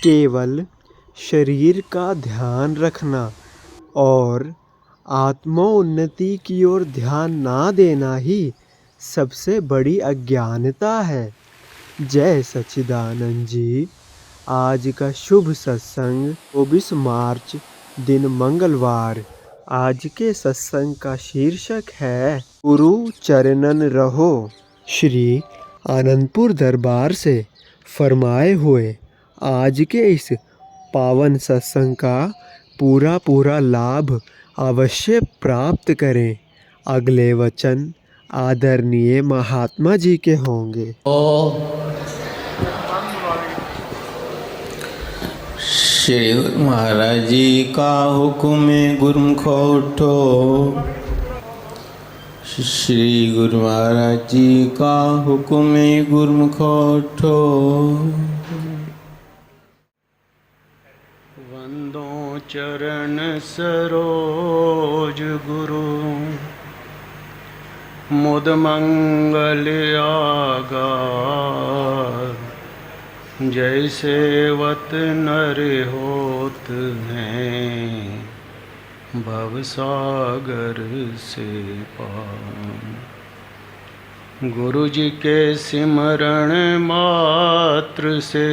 केवल शरीर का ध्यान रखना और आत्मोन्नति की ओर ध्यान ना देना ही सबसे बड़ी अज्ञानता है। जय सच्चिदानंद जी। आज का शुभ सत्संग 24 मार्च दिन मंगलवार। आज के सत्संग का शीर्षक है गुरु चरणन रहो। श्री आनंदपुर दरबार से फरमाए हुए आज के इस पावन सत्संग का पूरा लाभ अवश्य प्राप्त करें। अगले वचन आदरणीय महात्मा जी के होंगे। श्री गुरु महाराज जी का हुक्म गुरुमुखो उठो। श्री गुरु महाराज जी का हुक्म गुरुमुखो उठो। वंदो चरण सरोज गुरु मुद मंगल आगार। जैसे वत नर होत हैं भव सागर से पार। गुरु जी के सिमरण मात्र से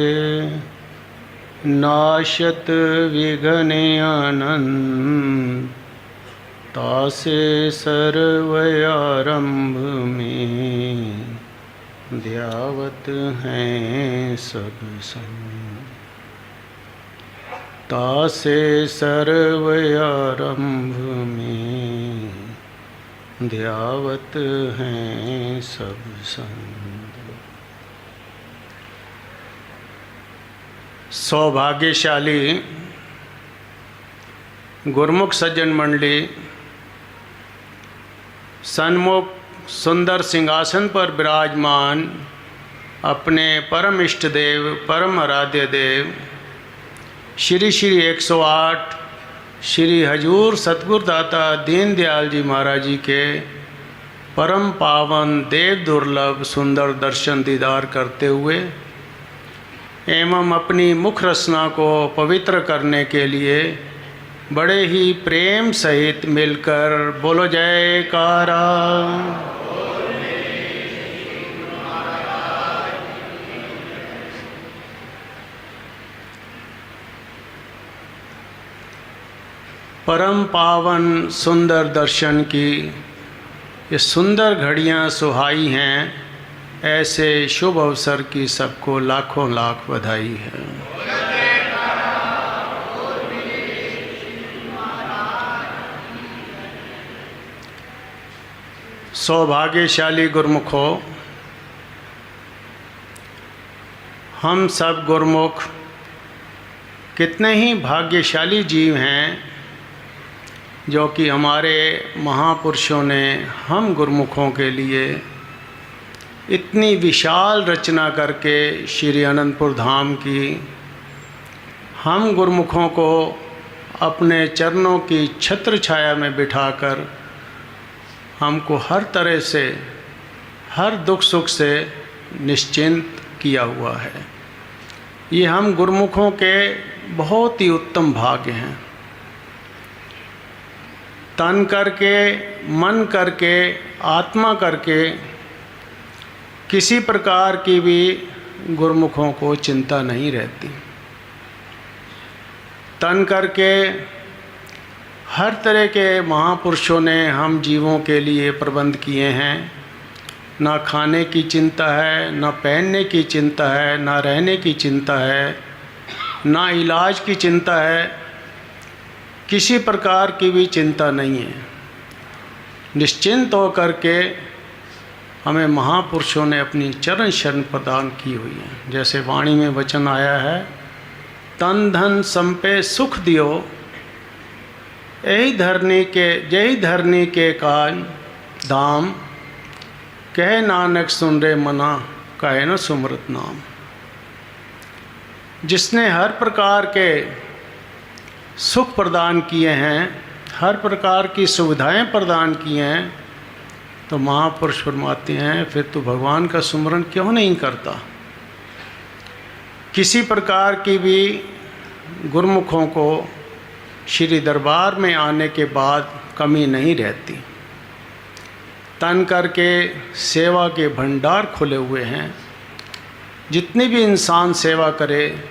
नाशत विघ्न अनंत। तासे सर्व आरंभ में ध्यावत हैं सब संग। तासे सर्व आरंभ में ध्यावत हैं सब संग। सौभाग्यशाली गुरुमुख सज्जन मंडली सन्मुख सुंदर सिंहासन पर विराजमान अपने परम इष्ट देव परम आराध्य देव श्री 108 श्री हजूर सतगुरुदाता दीनदयाल जी महाराज जी के परम पावन देव दुर्लभ सुंदर दर्शन दीदार करते हुए एवं अपनी मुख रचना को पवित्र करने के लिए बड़े ही प्रेम सहित मिलकर बोलो जयकारा। परम पावन सुंदर दर्शन की ये सुंदर घड़ियां सुहाई हैं। ऐसे शुभ अवसर की सबको लाखों लाख बधाई है। सौभाग्यशाली गुरुमुखों, हम सब गुरुमुख कितने ही भाग्यशाली जीव हैं जो कि हमारे महापुरुषों ने हम गुरुमुखों के लिए इतनी विशाल रचना करके श्री अनंतपुर धाम की हम गुरुमुखों को अपने चरणों की छत्र छाया में बिठाकर हमको हर तरह से हर दुख सुख से निश्चिंत किया हुआ है। ये हम गुरुमुखों के बहुत ही उत्तम भाग्य हैं। तन करके मन करके आत्मा करके किसी प्रकार की भी गुरुमुखों को चिंता नहीं रहती। तन करके हर तरह के महापुरुषों ने हम जीवों के लिए प्रबंध किए हैं। ना खाने की चिंता है, ना पहनने की चिंता है, ना रहने की चिंता है, ना इलाज की चिंता है, किसी प्रकार की भी चिंता नहीं है। निश्चिंत होकर के हमें महापुरुषों ने अपनी चरण शरण प्रदान की हुई है। जैसे वाणी में वचन आया है, तन धन संपे सुख दियो, यही धरनी के काज धाम। कहे नानक सुन रे मना, कहे न सुमरत नाम। जिसने हर प्रकार के सुख प्रदान किए हैं, हर प्रकार की सुविधाएं प्रदान की हैं, तो महापुरुष फरमाते हैं फिर तो भगवान का सुमरण क्यों नहीं करता। किसी प्रकार की भी गुरुमुखों को श्री दरबार में आने के बाद कमी नहीं रहती। तन करके सेवा के भंडार खुले हुए हैं। जितनी भी इंसान सेवा करे,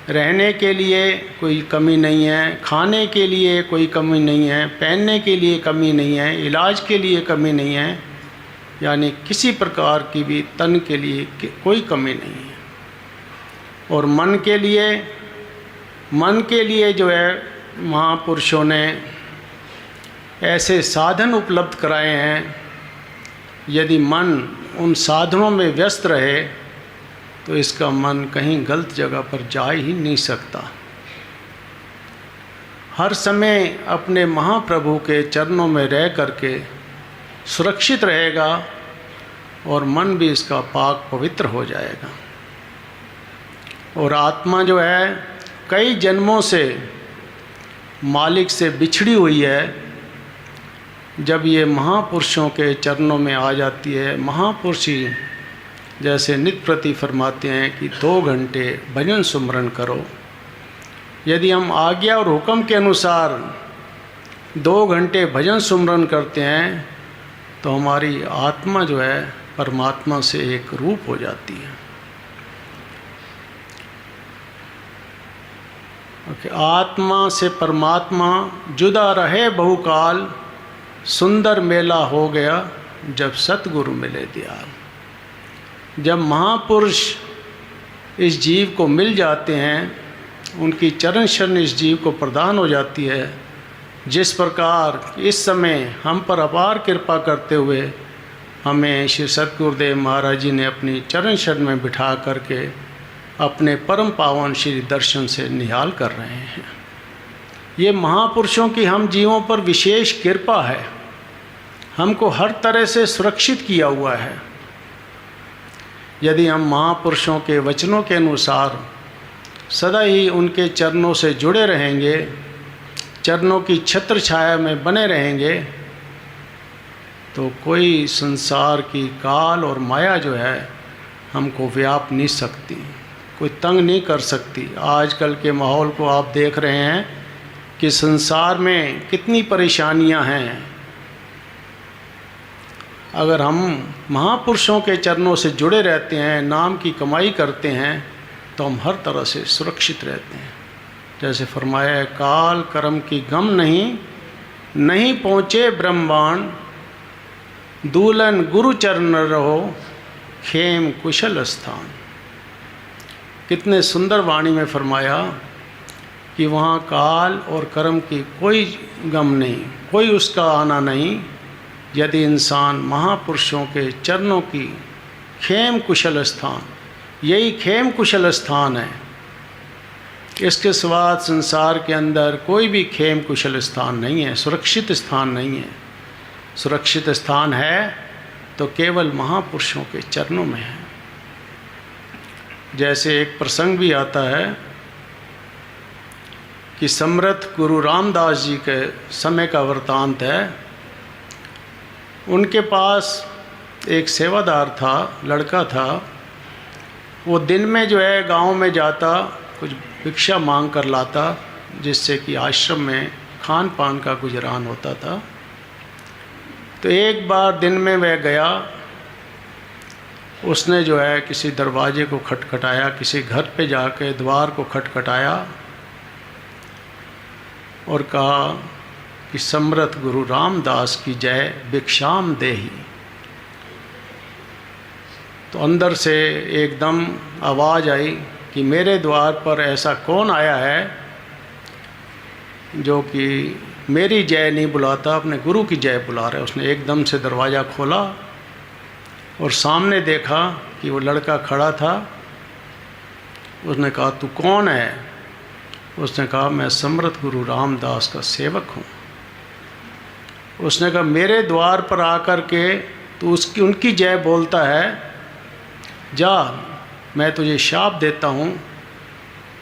रहने के लिए कोई कमी नहीं है, खाने के लिए कोई कमी नहीं है, पहनने के लिए कमी नहीं है, इलाज के लिए कमी नहीं है, यानी किसी प्रकार की भी तन के लिए कोई कमी नहीं है। और मन के लिए जो है महापुरुषों ने ऐसे साधन उपलब्ध कराए हैं। यदि मन उन साधनों में व्यस्त रहे तो इसका मन कहीं गलत जगह पर जा ही नहीं सकता। हर समय अपने महाप्रभु के चरणों में रह करके सुरक्षित रहेगा और मन भी इसका पाक पवित्र हो जाएगा। और आत्मा जो है कई जन्मों से मालिक से बिछड़ी हुई है। जब ये महापुरुषों के चरणों में आ जाती है, महापुरुष ही जैसे नित्य प्रति फरमाते हैं कि 2 घंटे भजन सुमरन करो। यदि हम आज्ञा और हुक्म के अनुसार 2 घंटे भजन सुमरन करते हैं तो हमारी आत्मा जो है परमात्मा से एक रूप हो जाती है। आत्मा से परमात्मा जुदा रहे बहुकाल, सुंदर मेला हो गया जब सतगुरु मिले दयाल। जब महापुरुष इस जीव को मिल जाते हैं, उनकी चरण शरण इस जीव को प्रदान हो जाती है। जिस प्रकार इस समय हम पर अपार कृपा करते हुए हमें श्री सतगुरुदेव महाराज जी ने अपनी चरण शरण में बिठा करके अपने परम पावन श्री दर्शन से निहाल कर रहे हैं। ये महापुरुषों की हम जीवों पर विशेष कृपा है। हमको हर तरह से सुरक्षित किया हुआ है। यदि हम महापुरुषों के वचनों के अनुसार सदा ही उनके चरणों से जुड़े रहेंगे, चरणों की छत्र छाया में बने रहेंगे, तो कोई संसार की काल और माया जो है हमको व्याप नहीं सकती, कोई तंग नहीं कर सकती। आजकल के माहौल को आप देख रहे हैं कि संसार में कितनी परेशानियां हैं। अगर हम महापुरुषों के चरणों से जुड़े रहते हैं, नाम की कमाई करते हैं, तो हम हर तरह से सुरक्षित रहते हैं। जैसे फरमाया है, काल कर्म की गम नहीं पहुँचे ब्रह्मांड, दूलन गुरु चरण रहो खेम कुशल स्थान। कितने सुंदर वाणी में फरमाया कि वहाँ काल और कर्म की कोई गम नहीं, कोई उसका आना नहीं, यदि इंसान महापुरुषों के चरणों की खेम कुशल स्थान, यही खेम कुशल स्थान है। इसके सिवा संसार के अंदर कोई भी खेम कुशल स्थान नहीं है, सुरक्षित स्थान नहीं है। सुरक्षित स्थान है तो केवल महापुरुषों के चरणों में है। जैसे एक प्रसंग भी आता है कि समर्थ गुरु रामदास जी के समय का वृतांत है। उनके पास एक सेवादार था, लड़का था। वो दिन में जो है गांव में जाता, कुछ भिक्षा मांग कर लाता, जिससे कि आश्रम में खान पान का गुजरान होता था। तो एक बार दिन में वह गया, उसने जो है किसी दरवाजे को खटखटाया, किसी घर पे जाके द्वार को खटखटाया और कहा कि समर्थ गुरु रामदास की जय, भिक्षाम देहि। तो अंदर से एकदम आवाज़ आई कि मेरे द्वार पर ऐसा कौन आया है जो कि मेरी जय नहीं बुलाता, अपने गुरु की जय बुला रहा है। उसने एकदम से दरवाज़ा खोला और सामने देखा कि वो लड़का खड़ा था। उसने कहा, तू कौन है? उसने कहा, मैं समर्थ गुरु रामदास का सेवक हूँ। उसने कहा, मेरे द्वार पर आकर के तू उनकी जय बोलता है, जा, मैं तुझे शाप देता हूँ,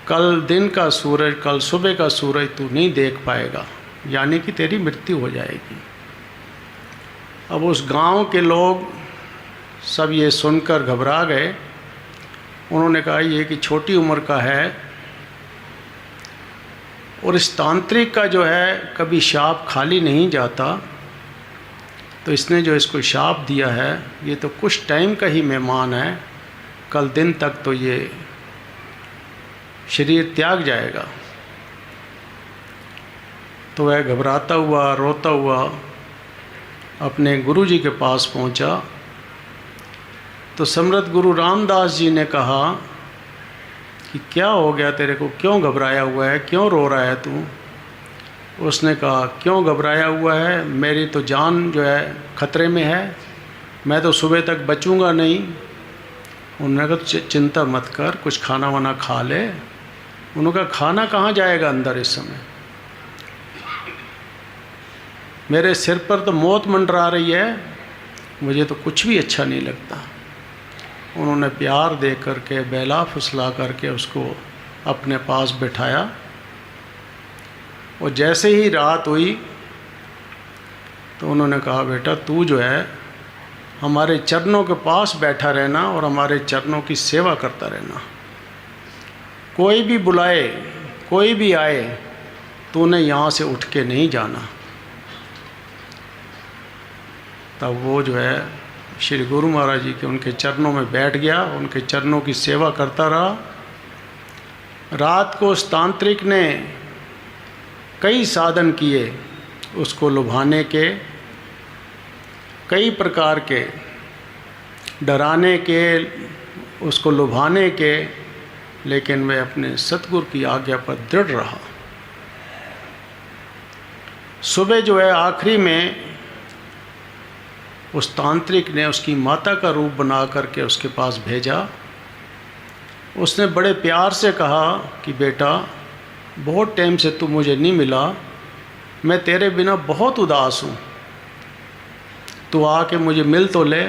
कल दिन का सूरज, कल सुबह का सूरज तू नहीं देख पाएगा, यानी कि तेरी मृत्यु हो जाएगी। अब उस गांव के लोग सब ये सुनकर घबरा गए उन्होंने कहा ये कि छोटी उम्र का है और इस तांत्रिक का जो है कभी शाप खाली नहीं जाता, तो इसने जो इसको शाप दिया है ये तो कुछ टाइम का ही मेहमान है, कल दिन तक तो ये शरीर त्याग जाएगा। तो वह घबराता हुआ रोता हुआ अपने गुरु जी के पास पहुंचा। तो समर्थ गुरु रामदास जी ने कहा कि क्या हो गया तेरे को, क्यों घबराया हुआ है, क्यों रो रहा है तू? उसने कहा क्यों घबराया हुआ है, मेरी तो जान जो है खतरे में है, मैं तो सुबह तक बचूंगा नहीं। उन्होंने कहा चिंता मत कर, कुछ खाना वाना खा ले। उन्होंने कहा खाना कहाँ जाएगा अंदर इस समय, मेरे सिर पर तो मौत मंडरा रही है, मुझे तो कुछ भी अच्छा नहीं लगता। उन्होंने प्यार दे करके बेला फुसला करके उसको अपने पास बिठाया और जैसे ही रात हुई तो उन्होंने कहा बेटा तू जो है हमारे चरणों के पास बैठा रहना और हमारे चरणों की सेवा करता रहना, कोई भी बुलाए कोई भी आए तूने यहाँ से उठ के नहीं जाना। तब वो जो है श्री गुरु महाराज जी के उनके चरणों में बैठ गया, उनके चरणों की सेवा करता रहा। रात को उस तांत्रिक ने कई साधन किए उसको लुभाने के, कई प्रकार के डराने के, उसको लुभाने के, लेकिन वह अपने सतगुरु की आज्ञा पर दृढ़ रहा। सुबह जो है आखिरी में उस तांत्रिक ने उसकी माता का रूप बना करके उसके पास भेजा। उसने बड़े प्यार से कहा कि बेटा बहुत टाइम से तू मुझे नहीं मिला, मैं तेरे बिना बहुत उदास हूँ, तू आके मुझे मिल तो ले।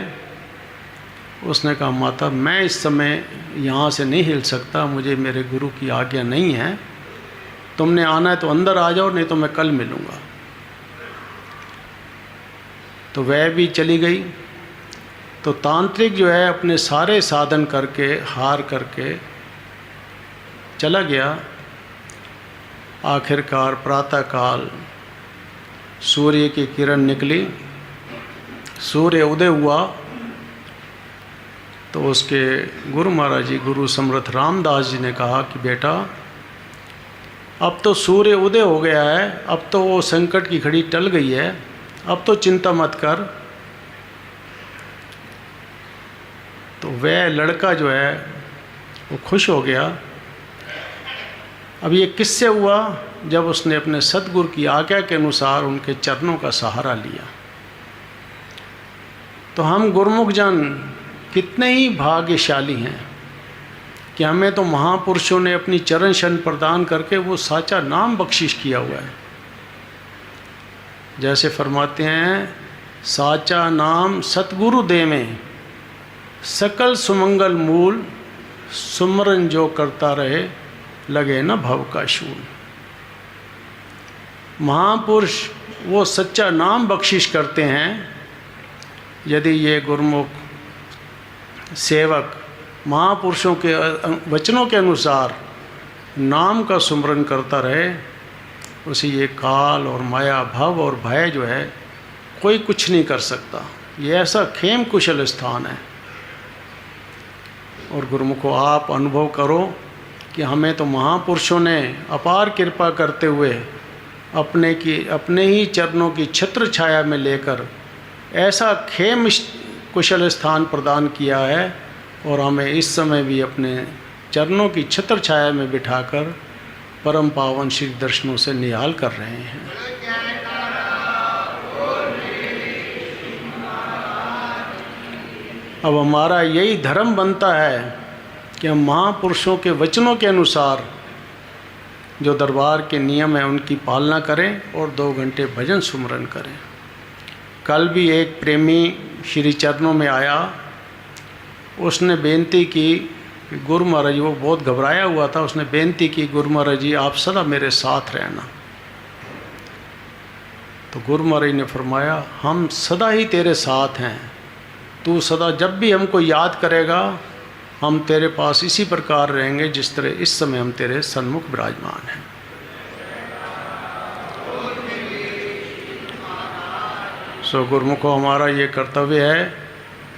उसने कहा माता मैं इस समय यहाँ से नहीं हिल सकता, मुझे मेरे गुरु की आज्ञा नहीं है, तुमने आना है तो अंदर आ जाओ, नहीं तो मैं कल मिलूँगा। तो वह भी चली गई। तो तांत्रिक जो है अपने सारे साधन करके हार करके चला गया। आखिरकार प्रातःकाल सूर्य की किरण निकली, सूर्य उदय हुआ तो उसके गुरु महाराज जी गुरु समर्थ रामदास जी ने कहा कि बेटा अब तो सूर्य उदय हो गया है, अब तो वो संकट की घड़ी टल गई है, अब तो चिंता मत कर। तो वह लड़का जो है वो खुश हो गया। अब ये किससे हुआ? जब उसने अपने सतगुरु की आज्ञा के अनुसार उनके चरणों का सहारा लिया। तो हम गुरुमुख जन कितने ही भाग्यशाली हैं कि हमें तो महापुरुषों ने अपनी चरण शरण प्रदान करके वो साचा नाम बख्शिश किया हुआ है। जैसे फरमाते हैं साचा नाम सतगुरु दे में सकल सुमंगल मूल, सुमरन जो करता रहे लगे न भव का शूल। महापुरुष वो सच्चा नाम बख्शिश करते हैं। यदि ये गुरुमुख सेवक महापुरुषों के वचनों के अनुसार नाम का सुमरन करता रहे, उसे ये काल और माया भव और भय जो है कोई कुछ नहीं कर सकता। ये ऐसा खेम कुशल स्थान है। और गुरुमुखों आप अनुभव करो कि हमें तो महापुरुषों ने अपार कृपा करते हुए अपने ही चरणों की छत्र छाया में लेकर ऐसा खेम कुशल स्थान प्रदान किया है, और हमें इस समय भी अपने चरणों की छत्र छाया में बिठाकर परम पावन श्री दर्शनों से निहाल कर रहे हैं। अब हमारा यही धर्म बनता है कि हम महापुरुषों के वचनों के अनुसार जो दरबार के नियम हैं उनकी पालना करें और 2 घंटे भजन सुमरन करें। कल भी एक प्रेमी श्री चरणों में आया, उसने बेनती की गुरु महाराज जी, वो बहुत घबराया हुआ था, उसने बेनती की गुरु महाराज जी आप सदा मेरे साथ रहना। तो गुरु महाराज ने फरमाया हम सदा ही तेरे साथ हैं, तू सदा जब भी हमको याद करेगा हम तेरे पास इसी प्रकार रहेंगे जिस तरह इस समय हम तेरे सन्मुख विराजमान हैं। सो गुरुमुखों, हमारा ये कर्तव्य है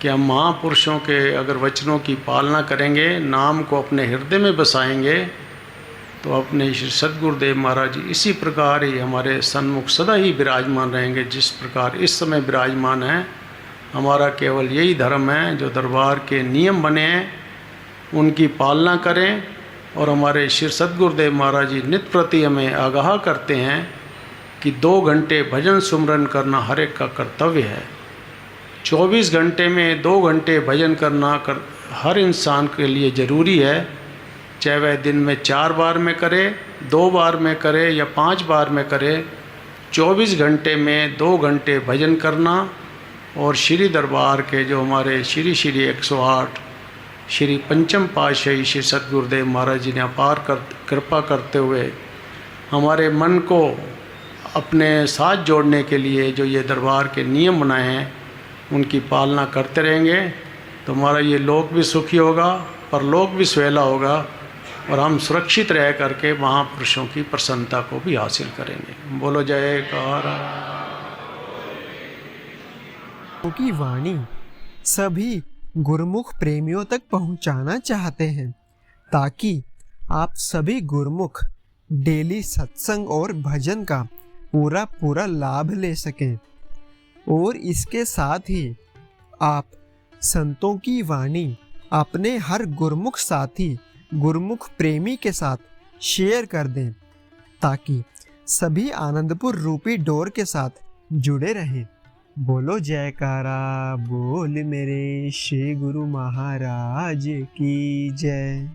कि हम महापुरुषों के अगर वचनों की पालना करेंगे, नाम को अपने हृदय में बसाएंगे, तो अपने श्री सद्गुरुदेव महाराज जी इसी प्रकार ही हमारे सन्मुख सदा ही विराजमान रहेंगे जिस प्रकार इस समय विराजमान है। हमारा केवल यही धर्म है, जो दरबार के नियम बने हैं उनकी पालना करें। और हमारे श्री सद्गुरुदेव महाराज जी नित्य प्रति हमें आगाह करते हैं कि 2 घंटे भजन सुमरन करना हर एक का कर्तव्य है। 24 घंटे में 2 घंटे भजन करना हर इंसान के लिए ज़रूरी है, चाहे वह दिन में 4 बार में करे, 2 बार में करे या 5 बार में करे। 24 घंटे में 2 घंटे भजन करना और श्री दरबार के जो हमारे श्री 108 श्री पंचम पातशाही श्री सद्गुरुदेव महाराज जी ने अपार कृपा करते हुए हमारे मन को अपने साथ जोड़ने के लिए जो ये दरबार के नियम बनाए हैं उनकी पालना करते रहेंगे, तो हमारा ये लोक भी सुखी होगा, परलोक भी सुहेला होगा और हम सुरक्षित रह करके महापुरुषों की प्रसन्नता को भी हासिल करेंगे। बोलो जयकारा। की वाणी सभी गुरुमुख प्रेमियों तक पहुंचाना चाहते हैं, ताकि आप सभी गुरुमुख डेली सत्संग और भजन का पूरा लाभ ले सकें। और इसके साथ ही आप संतों की वाणी अपने हर गुरुमुख साथी, गुरुमुख प्रेमी के साथ शेयर कर दें, ताकि सभी आनंदपुर रूपी डोर के साथ जुड़े रहें। बोलो जयकारा बोल मेरे श्री गुरु महाराज की जय।